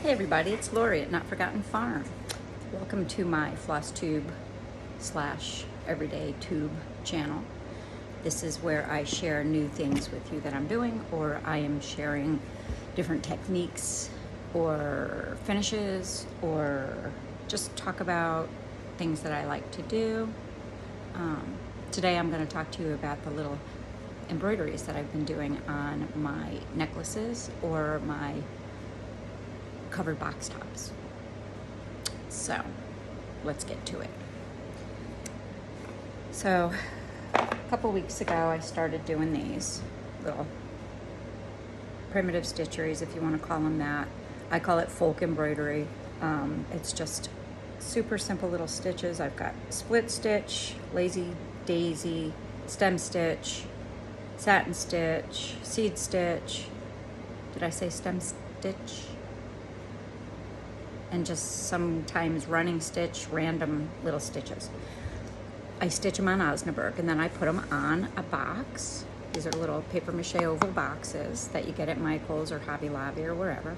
Hey everybody, it's Lori at Not Forgotten Farm. Welcome to my floss tube / everyday tube channel. This is where I share new things with you that I'm doing, or I am sharing different techniques or finishes, or just talk about things that I like to do. Today I'm going to talk to you about the little embroideries that I've been doing on my necklaces or my covered box tops. So let's get to it. So a couple weeks ago I started doing these little primitive stitcheries, if you want to call them that. I call it folk embroidery. It's just super simple little stitches. I've got split stitch, lazy daisy, stem stitch, satin stitch, seed stitch. Did I say stem stitch? And just sometimes running stitch, random little stitches. I stitch them on Osnaburg, and then I put them on a box. These are little paper mache oval boxes that you get at Michael's or Hobby Lobby or wherever.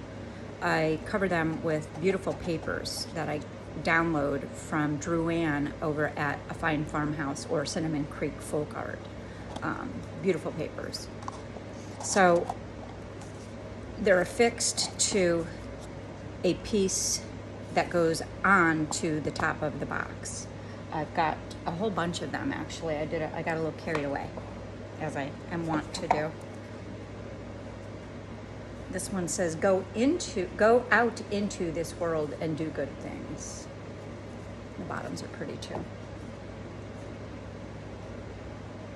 I cover them with beautiful papers that I download from Drew Ann over at A Fine Farmhouse or Cinnamon Creek Folk Art. Beautiful papers. So they're affixed to a piece that goes on to the top of the box. I've got a whole bunch of them actually. I got a little carried away, as I am wont to do. This one says, go out into this world and do good things. The bottoms are pretty too.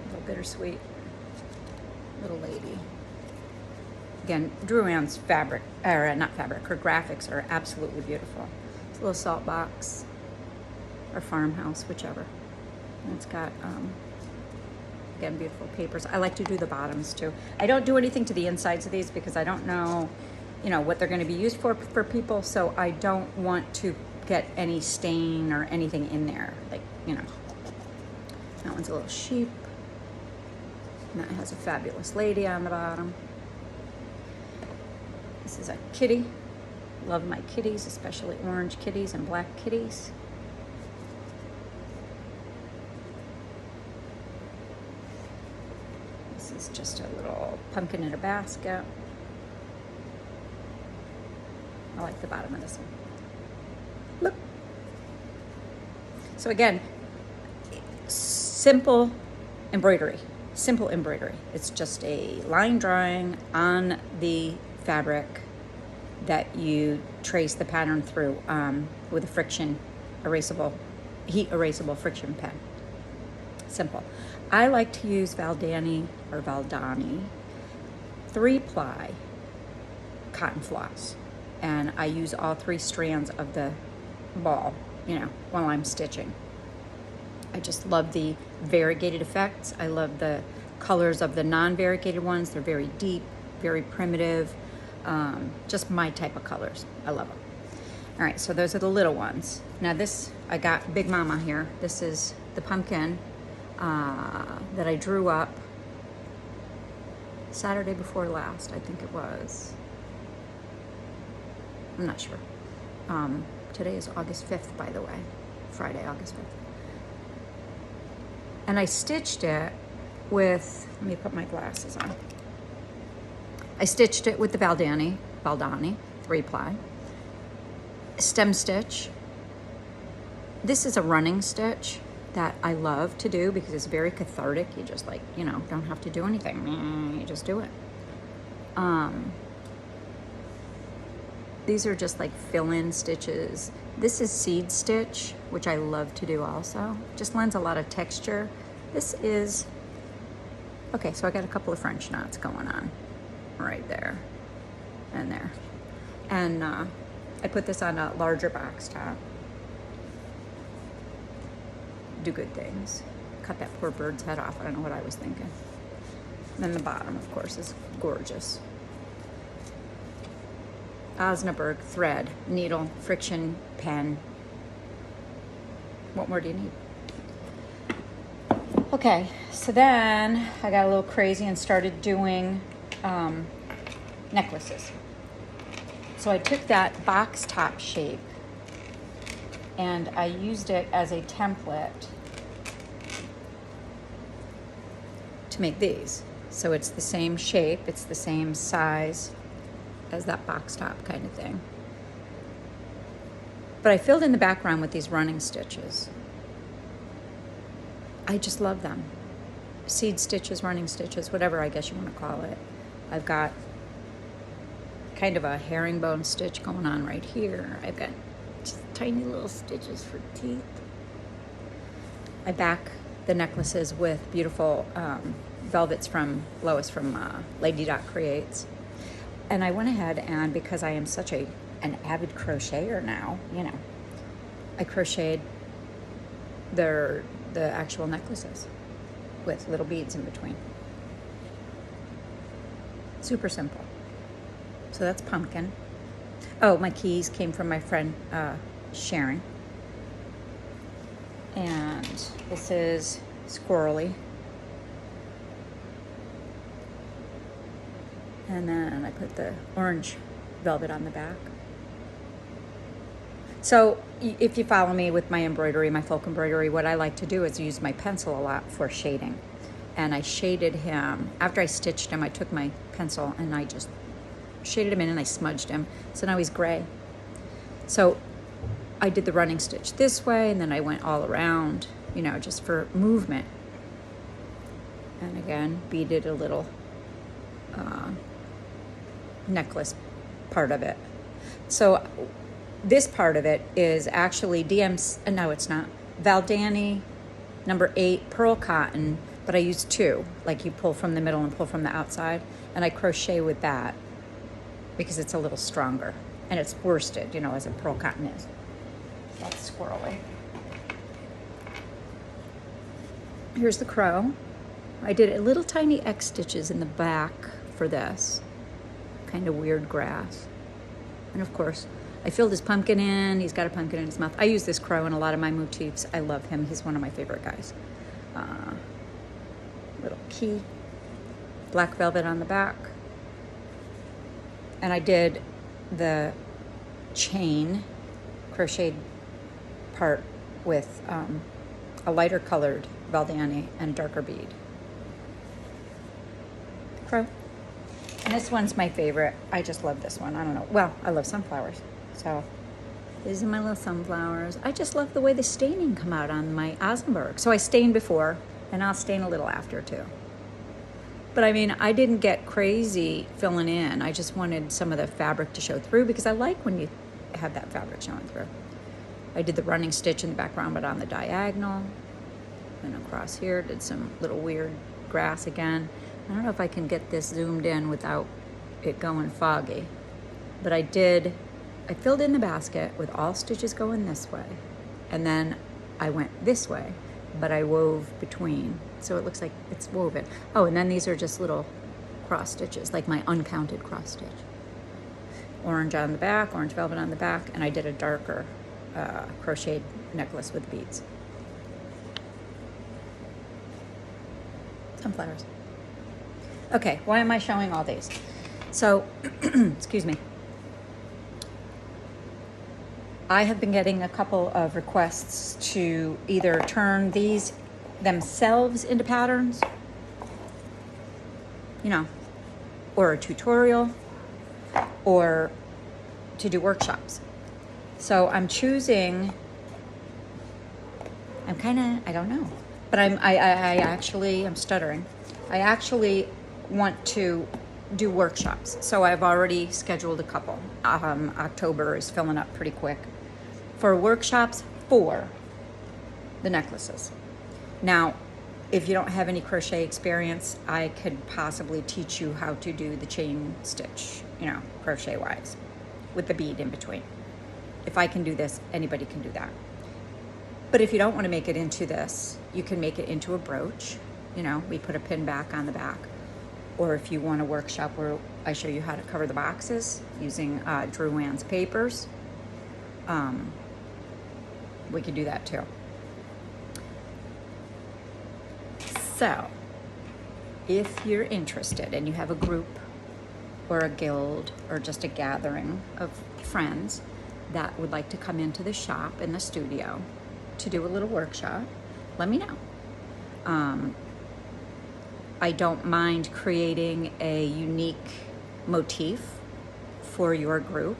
A little bittersweet little lady. Again, Drew Ann's fabric, or not fabric, her graphics are absolutely beautiful. It's a little salt box or farmhouse, whichever. And it's got, again, beautiful papers. I like to do the bottoms too. I don't do anything to the insides of these because I don't know, what they're going to be used for people. So I don't want to get any stain or anything in there. Like, that one's a little sheep. And that has a fabulous lady on the bottom. This is a kitty. Love my kitties, especially orange kitties and black kitties. This is just a little pumpkin in a basket. I like the bottom of this one. Look. So again, simple embroidery. Simple embroidery. It's just a line drawing on the fabric that you trace the pattern through with a heat erasable friction pen. Simple. I like to use Valdani 3-ply cotton floss, and I use all 3 strands of the ball, while I'm stitching. I just love the variegated effects. I love the colors of the non-variegated ones. They're very deep, very primitive. Just my type of colors. I love them. All right, so those are the little ones. Now this, I got Big Mama here. This is the pumpkin that I drew up Saturday before last, I think it was. I'm not sure. Today is August 5th, by the way. Friday, August 5th. And I stitched it with, let me put my glasses on. I stitched it with the Valdani 3-ply stem stitch. This is a running stitch that I love to do because it's very cathartic. You just don't have to do anything. You just do it. These are just like fill-in stitches. This is seed stitch, which I love to do also. Just lends a lot of texture. This is, okay, so I got a couple of French knots going on right there and there. And I put this on a larger box top. Do good things. Cut that poor bird's head off. I don't know what I was thinking. And then the bottom, of course, is gorgeous. Osnaburg thread, needle, friction pen. What more do you need? Okay, so then I got a little crazy and started doing necklaces. So I took that box top shape and I used it as a template to make these. So it's the same shape, it's the same size as that box top kind of thing. But I filled in the background with these running stitches. I just love them. Seed stitches, running stitches, whatever I guess you want to call it. I've got kind of a herringbone stitch going on right here. I've got just tiny little stitches for teeth. I back the necklaces with beautiful velvets from Lois from Lady Dot Creates. And I went ahead and, because I am such an avid crocheter now, you know, I crocheted the actual necklaces with little beads in between. Super simple. So that's pumpkin. Oh, my keys came from my friend Sharon. And this is squirrely. And then I put the orange velvet on the back. So if you follow me with my embroidery, my folk embroidery, what I like to do is use my pencil a lot for shading. And I shaded him, after I stitched him, I took my pencil and I just shaded him in and I smudged him. So now he's gray. So I did the running stitch this way and then I went all around, you know, just for movement. And again, beaded a little necklace part of it. So this part of it is actually no, it's not, Valdani number 8 pearl cotton, but I used 2, like you pull from the middle and pull from the outside, and I crochet with that because it's a little stronger and it's worsted, you know, as a pearl cotton is. That's squirrely. Here's the crow. I did a little tiny X stitches in the back for this kind of weird grass. And of course, I filled his pumpkin in. He's got a pumpkin in his mouth. I use this crow in a lot of my motifs. I love him. He's one of my favorite guys. Little key, black velvet on the back. And I did the chain crocheted part with a lighter colored Valdani and darker bead. Crow. And this one's my favorite. I just love this one. I don't know. Well, I love sunflowers. So these are my little sunflowers. I just love the way the staining come out on my Osnaburg. So I stained before, and I'll stain a little after too. But I mean, I didn't get crazy filling in. I just wanted some of the fabric to show through because I like when you have that fabric showing through. I did the running stitch in the background, but on the diagonal. And across here, did some little weird grass again. I don't know if I can get this zoomed in without it going foggy. But I filled in the basket with all stitches going this way. And then I went this way, but I wove between. So it looks like it's woven. Oh, and then these are just little cross stitches, like my uncounted cross stitch. Orange on the back, orange velvet on the back, and I did a darker crocheted necklace with beads. Sunflowers. Okay, why am I showing all these? So, excuse me. I have been getting a couple of requests to either turn these themselves into patterns, you know, or a tutorial, or to do workshops. So I'm choosing, I don't know, but I'm stuttering. I actually want to do workshops. So I've already scheduled a couple. October is filling up pretty quick for workshops for the necklaces. Now, if you don't have any crochet experience, I could possibly teach you how to do the chain stitch, you know, crochet wise, with the bead in between. If I can do this, anybody can do that. But if you don't want to make it into this, you can make it into a brooch. You know, we put a pin back on the back. Or if you want a workshop where I show you how to cover the boxes using Drew Ann's papers, we could do that too. So, if you're interested and you have a group or a guild or just a gathering of friends that would like to come into the shop in the studio to do a little workshop, let me know. I don't mind creating a unique motif for your group.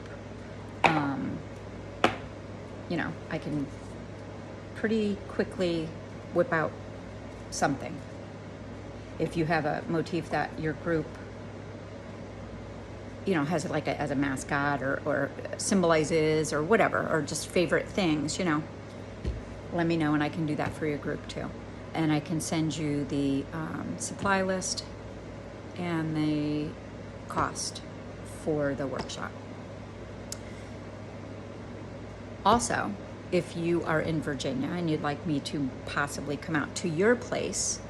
I can pretty quickly whip out something. If you have a motif that your group, has as a mascot or symbolizes or whatever, or just favorite things, let me know and I can do that for your group too. And I can send you the supply list and the cost for the workshop. Also, if you are in Virginia and you'd like me to possibly come out to your place,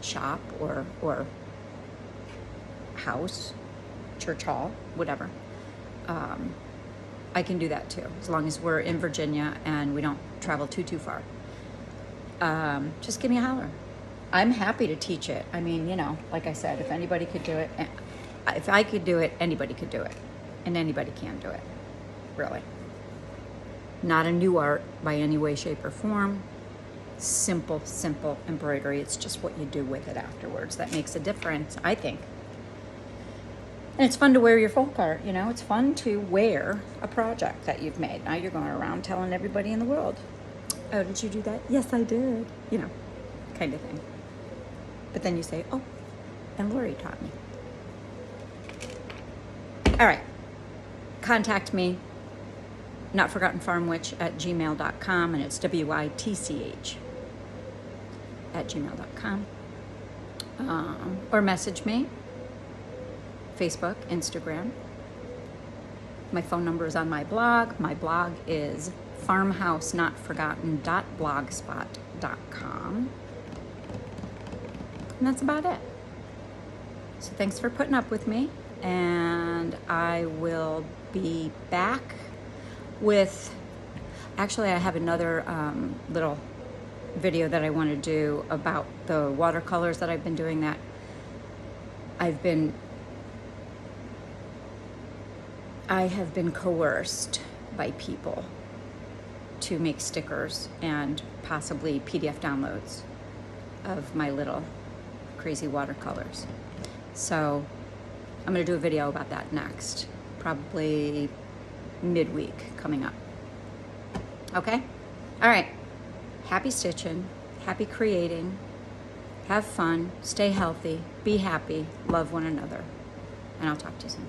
shop or house, church hall, whatever, I can do that too, as long as we're in Virginia and we don't travel too far. Just give me a holler. I'm happy to teach it. I mean, like I said, if anybody could do it, if I could do it, anybody could do it. And anybody can do it, really. Not a new art by any way, shape, or form. Simple embroidery. It's just what you do with it afterwards that makes a difference, I think. And it's fun to wear your folk art, It's fun to wear a project that you've made. Now you're going around telling everybody in the world, oh, did you do that? Yes, I did. Kind of thing. But then you say, oh, and Lori taught me. All right. Contact me, notforgottenfarmwitch@gmail.com, and it's WITCH @gmail.com. Or message me, Facebook, Instagram. My phone number is on my blog. My blog is farmhousenotforgotten.blogspot.com. And that's about it. So thanks for putting up with me. And I will be back with, actually I have another little video that I want to do about the watercolors that I've been doing, that I have been coerced by people to make stickers and possibly PDF downloads of my little crazy watercolors. So I'm going to do a video about that next, probably midweek coming up. Okay? All right. Happy stitching, happy creating, have fun, stay healthy, be happy, love one another, and I'll talk to you soon.